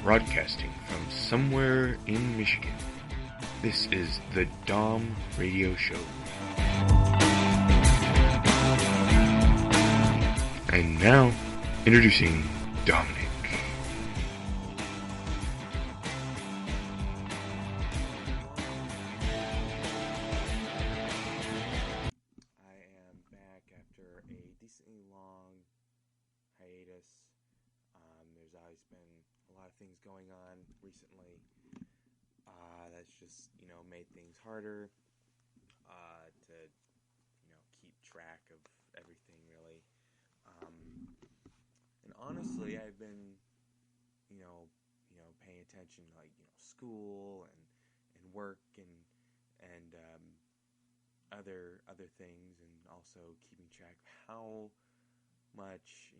Broadcasting from somewhere in Michigan, this is the Dom Radio Show. And now, introducing Dominic. I am back after a decently long hiatus. There's always been a lot of things going on recently. That's just, made things harder to, keep track of everything, really. And honestly, I've been, paying attention to, school and work and other things, and also keeping track of how much,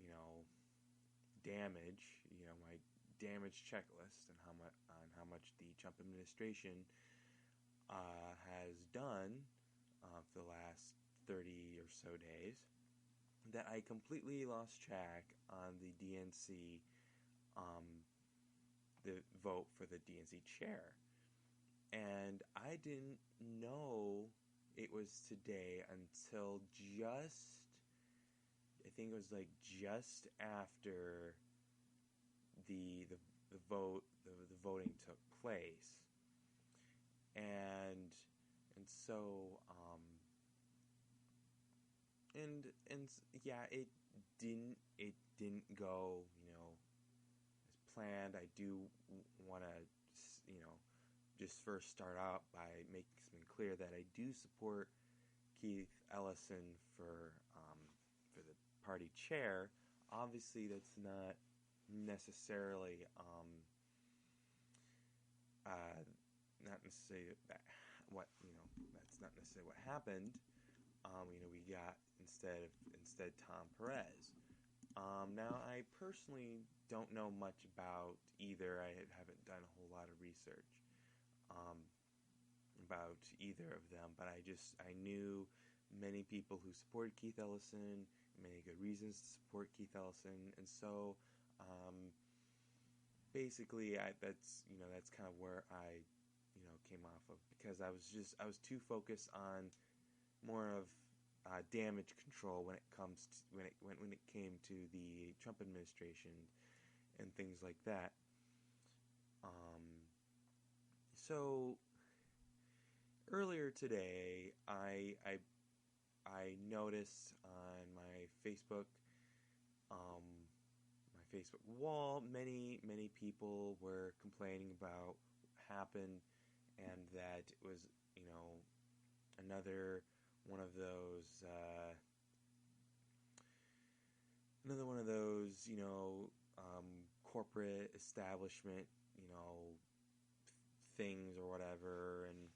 damage, my damage checklist, and how much the Trump administration has done for the last 30 or so days, that I completely lost track on the DNC, the vote for the DNC chair. And I didn't know it was today until I think it was just after the voting took place. And so yeah, it didn't go as planned. I do want to just first start out by making something clear that I do support Keith Ellison for the party chair. Obviously, that's not necessarily that's not necessarily what happened. We got instead Tom Perez. Now, I personally don't know much about either. I haven't done a whole lot of research about either of them, but I knew many people who supported Keith Ellison, many good reasons to support Keith Ellison, and so basically that's kind of where I came off of, because I was too focused on more of damage control when it came to the Trump administration and things like that. So earlier today, I noticed on my Facebook wall, many people were complaining about what happened, and that it was another one of those corporate establishment things or whatever, and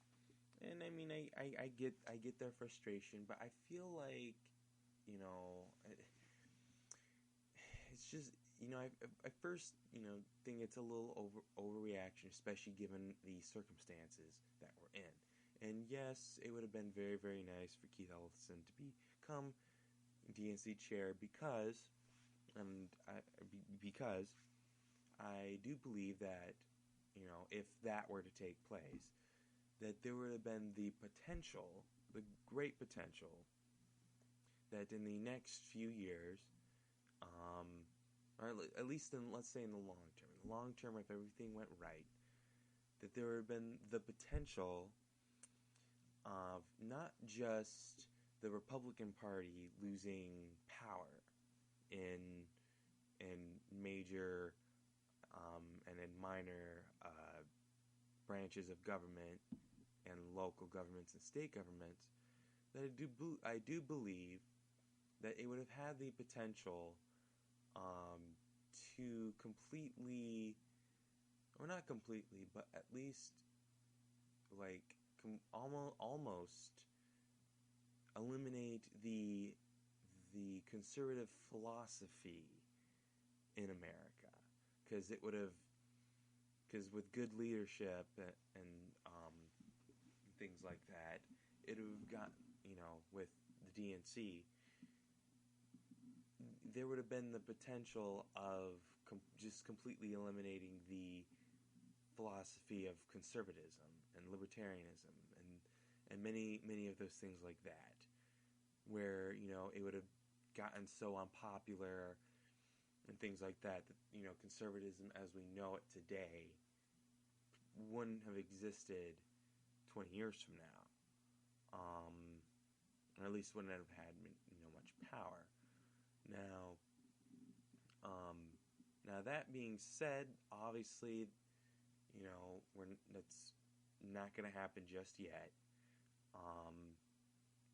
I mean, I get their frustration, but I feel like it's just I first think it's a little overreaction, especially given the circumstances that we're in. And yes, it would have been very, very nice for Keith Ellison to become DNC chair, because I do believe that if that were to take place, that there would have been the great potential, that in the next few years, or at least let's say in the long term, if everything went right, that there would have been the potential of not just the Republican Party losing power in major and in minor branches of government and local governments and state governments, that I do believe that it would have had the potential to completely, or not completely, but at least almost eliminate the conservative philosophy in America, because with good leadership and things like that, it would have got with the DNC, there would have been the potential of just completely eliminating the philosophy of conservatism and libertarianism and many of those things like that, where it would have gotten so unpopular and things like that conservatism as we know it today wouldn't have existed 20 years from now, or at least wouldn't have had much power. Now that being said, obviously, that's not going to happen just yet.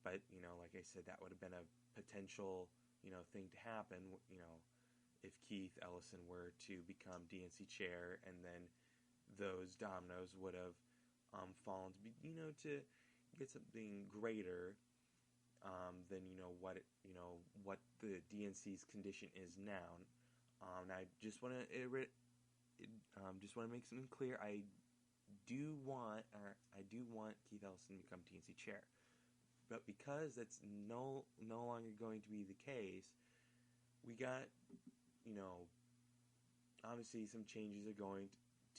But like I said, that would have been a potential thing to happen. If Keith Ellison were to become DNC chair, and then those dominoes would have fallen to get something greater than what the DNC's condition is now. And I just want to make something clear. I do want Keith Ellison to become DNC chair, but because that's no longer going to be the case, we got obviously some changes are going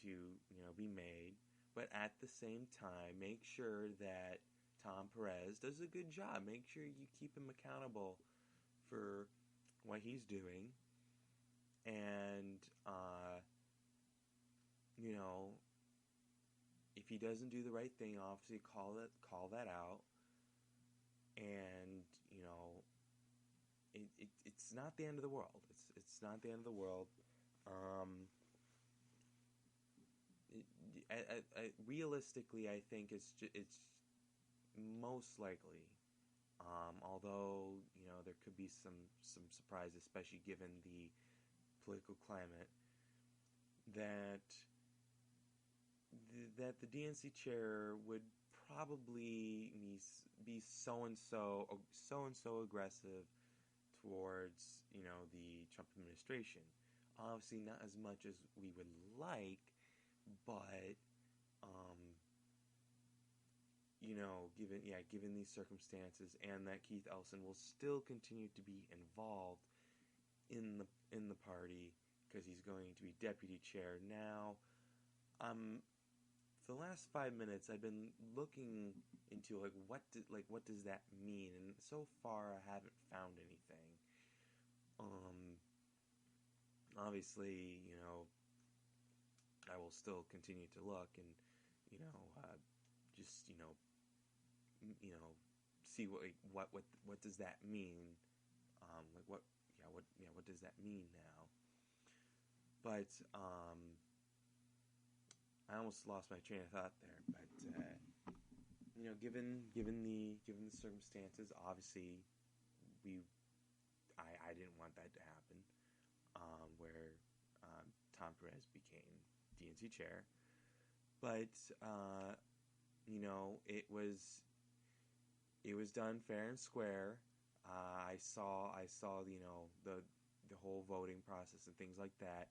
to be made, but at the same time, make sure that Tom Perez does a good job. Make sure you keep him accountable for what he's doing, and if he doesn't do the right thing, obviously call that out. And it's not the end of the world. It's not the end of the world. Realistically, I think it's most likely. Although there could be some surprise, especially given the political climate, that the DNC chair would probably be so and so aggressive towards the Trump administration. Obviously, not as much as we would like, but given these circumstances, and that Keith Ellison will still continue to be involved in the party because he's going to be deputy chair now. For the last 5 minutes, I've been looking into what does that mean, and so far I haven't found anything. Obviously, I will still continue to look and just see what does that mean? What does that mean now? But I almost lost my train of thought there. But given the circumstances, obviously I didn't want that to happen. Where Tom Perez became DNC chair, but it was done fair and square. I saw the whole voting process and things like that,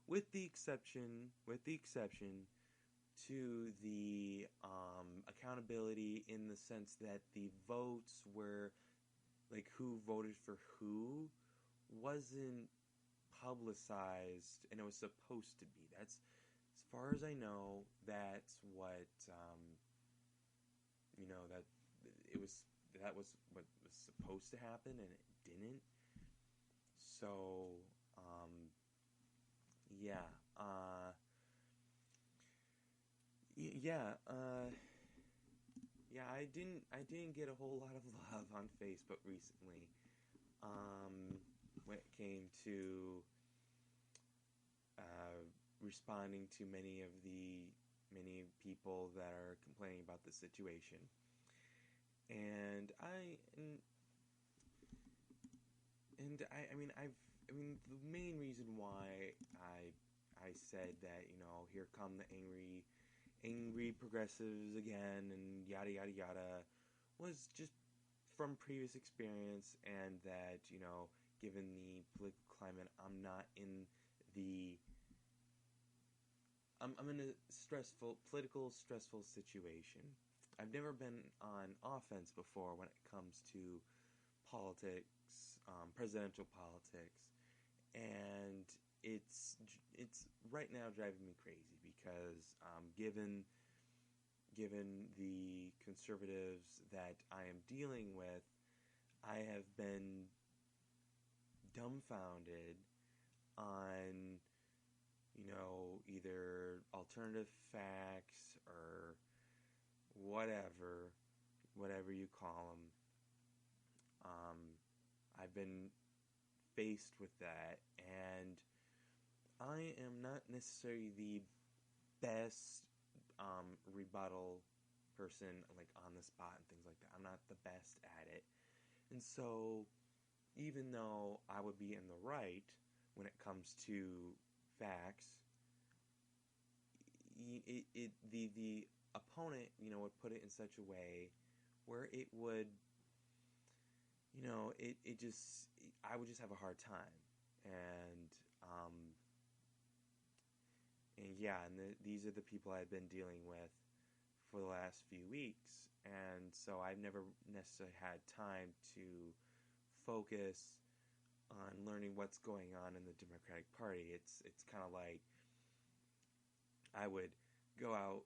with the exception to the accountability, in the sense that the votes were who voted for who wasn't publicized, and it was supposed to be. That's, as far as I know, that's what that was what was supposed to happen, and it didn't. So I didn't get a whole lot of love on Facebook recently when it came to responding to many people that are complaining about the situation. And the main reason why I said that, here come the angry progressives again, and yada yada yada, was just from previous experience, and that, given the political climate, I'm in a political stressful situation. I've never been on offense before when it comes to politics, presidential politics, and it's right now driving me crazy because given the conservatives that I am dealing with, I have been dumbfounded on, either alternative facts or whatever you call them. I've been faced with that, and I am not necessarily the best rebuttal person, like on the spot and things like that. I'm not the best at it. And so, even though I would be in the right when it comes to facts, the opponent, would put it in such a way where it would, I would just have a hard time. And these are the people I've been dealing with for the last few weeks. And so I've never necessarily had time to focus on learning what's going on in the Democratic Party. It's kind of like I would go out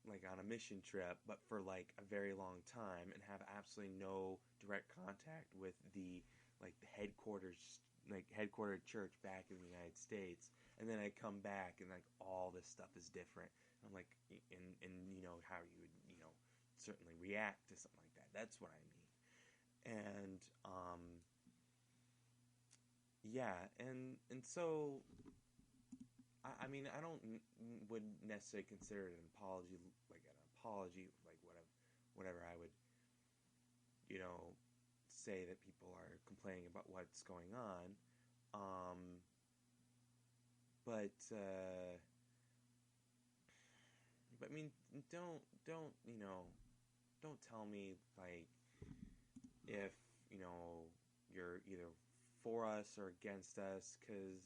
like on a mission trip, but for like a very long time, and have absolutely no direct contact with the headquartered church back in the United States. And then I come back and like all this stuff is different. I'm like, and how you would, certainly react to something like that. That's what I mean. And, and so, I mean, I wouldn't necessarily consider it an apology, like whatever I would, say that people are complaining about what's going on. But I mean, don't tell me like if you're either for us or against us, because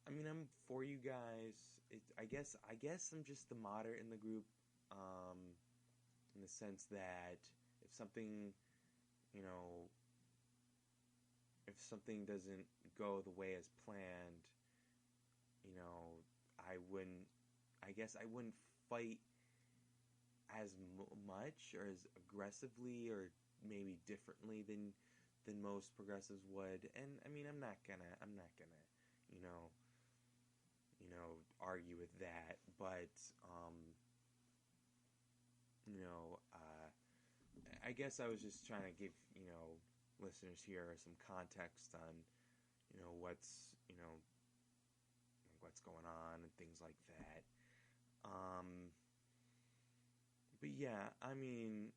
I'm for you guys. I guess I'm just the moderate in the group, in the sense that if something doesn't go the way as planned, I wouldn't fight as much or as aggressively or maybe differently than most progressives would. And I mean, I'm not gonna argue with that, but I guess I was just trying to give listeners here some context on what's going on and things like that. But yeah, I mean,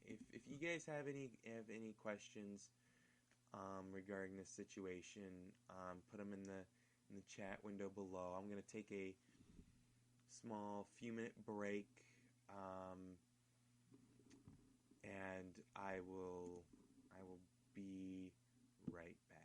if you guys have any questions regarding this situation, put them in the chat window below. I'm gonna take a small few-minute break, and I will be right back.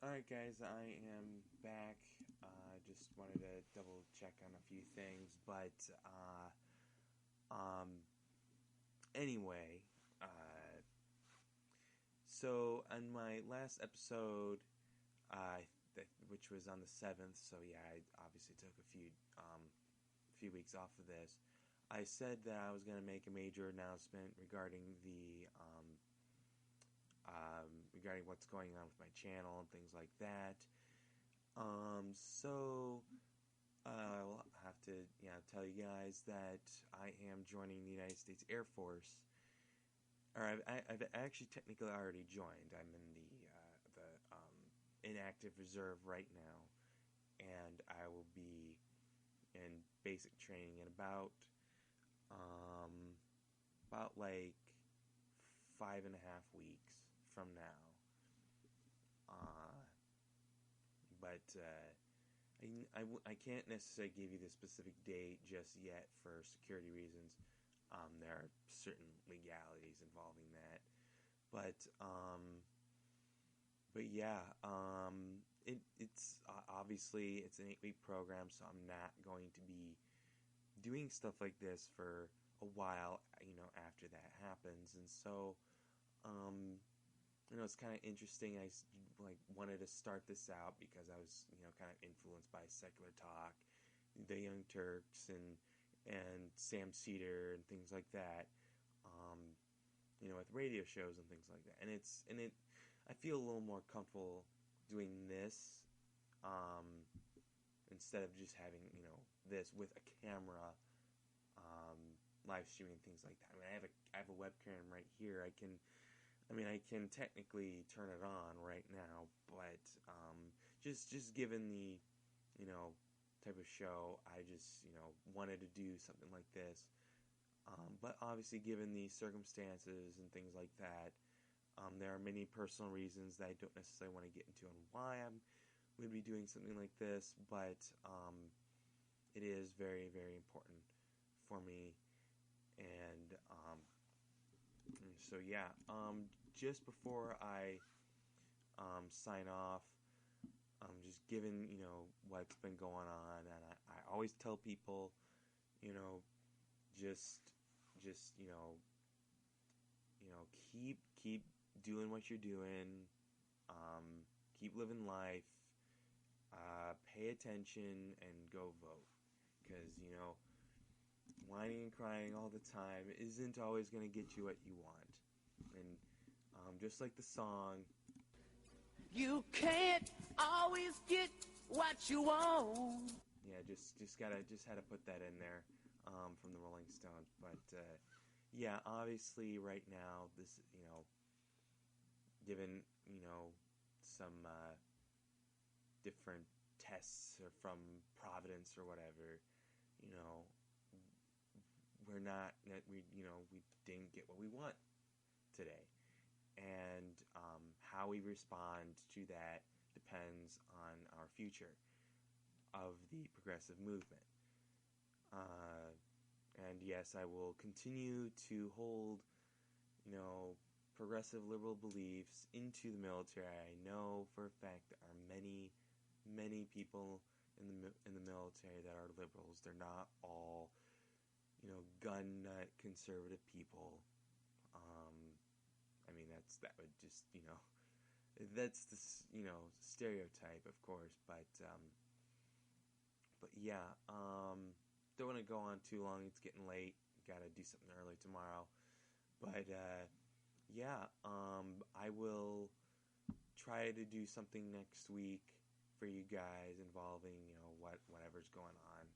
Alright, guys, I am back. Just wanted to double check on a few things, but um, anyway, so on my last episode, which was on the 7th, so yeah, I obviously took a few weeks off of this. I said that I was going to make a major announcement regarding regarding what's going on with my channel and things like that. So I'll have to tell you guys that I am joining the United States Air Force. Or I've actually technically already joined. I'm in the inactive reserve right now, and I will be in basic training in about like 5.5 weeks from now. But I can't necessarily give you the specific date just yet for security reasons. There are certain legalities involving that, but yeah, it's obviously it's an 8-week program, so I'm not going to be doing stuff like this for a while, after that happens, and so it's kind of interesting. I wanted to start this out because I was kind of influenced by Secular Talk, the Young Turks, and Sam Cedar and things like that. With radio shows and things like that, and I feel a little more comfortable doing this instead of just having this with a camera, live streaming things like that. I mean, I have a webcam right here. I can technically turn it on right now, but just given the type of show, I just wanted to do something like this. But obviously, given the circumstances and things like that, there are many personal reasons that I don't necessarily want to get into on why I'm going to be doing something like this, but it is very, very important for me. And so, yeah, just before I sign off, just given, what's been going on, and I always tell people, just keep doing what you're doing, keep living life, pay attention, and go vote, because whining and crying all the time isn't always going to get you what you want, and just like the song, you can't always get what you want. Yeah, just had to put that in there from the Rolling Stones. But yeah, obviously right now this given some different tests or from Providence or whatever, we didn't get what we want today, and how we respond to that depends on our future of the progressive movement. And yes, I will continue to hold, progressive liberal beliefs into the military. I know for a fact there are many, many people in the military that are liberals. They're not all, gun nut conservative people. That would just, that's the stereotype, of course. But yeah, don't want to go on too long. It's getting late. Got to do something early tomorrow. But yeah, I will try to do something next week for you guys involving whatever's going on.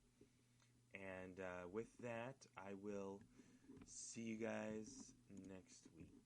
And with that, I will see you guys next week.